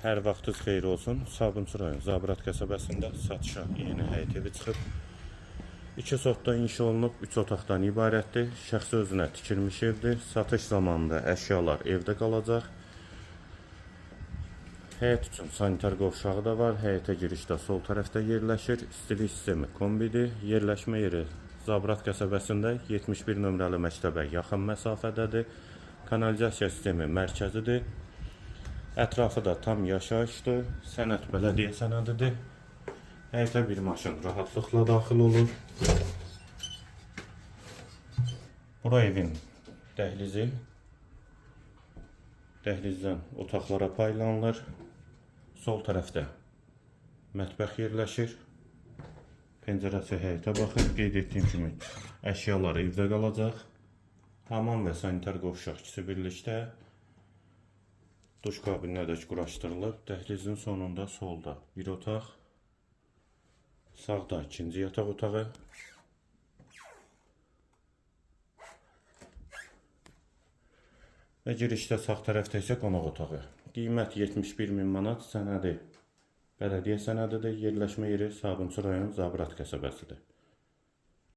Hər vaxtınız xeyir olsun. Sabunçu rayon Zabrat qəsəbəsində satışa yeni həyət evi çıxıb. 2 sotda inşa olunub, 3 otaqdan ibarətdir. Şəxsi özünə tikilmiş evdir. Satış zamanında əşyalar evdə qalacaq. Həyət üçün sanitar qovşağı da var. Həyətə girişdə sol tərəfdə yerləşir. İstilik sistemi kombidir. Yerləşmə yeri Zabrat qəsəbəsində 71 nömrəli məktəbə yaxın məsafədədir. Kanalizasiya sistemi mərkəzidir. Ətrafı da tam yaşayışdır. Sənəd bələdiyyə sənədidir. Həyətə bir maşın rahatlıqla daxil olur. Bura evin dəhlizi. Dəhlizdən otaqlara paylanılır. Sol tərəfdə mətbəx yerləşir. Pəncərəsi həyətə baxır. Qeyd etdiyim kimi əşyalar evdə qalacaq. Hamam və sanitar qovşaq ikisi birlikdə. Duş kabininə də quraşdırılıb. Dəhlizin sonunda solda bir otaq. Sağda ikinci yataq otağı. Və girişdə sağ tərəfdə isə qonaq otağı. Qiymət 71.000 manat, sənədi bələdiyyə sənədidir. Yerləşmə yeri Sabunçu rayon Zabrat qəsəbəsidir.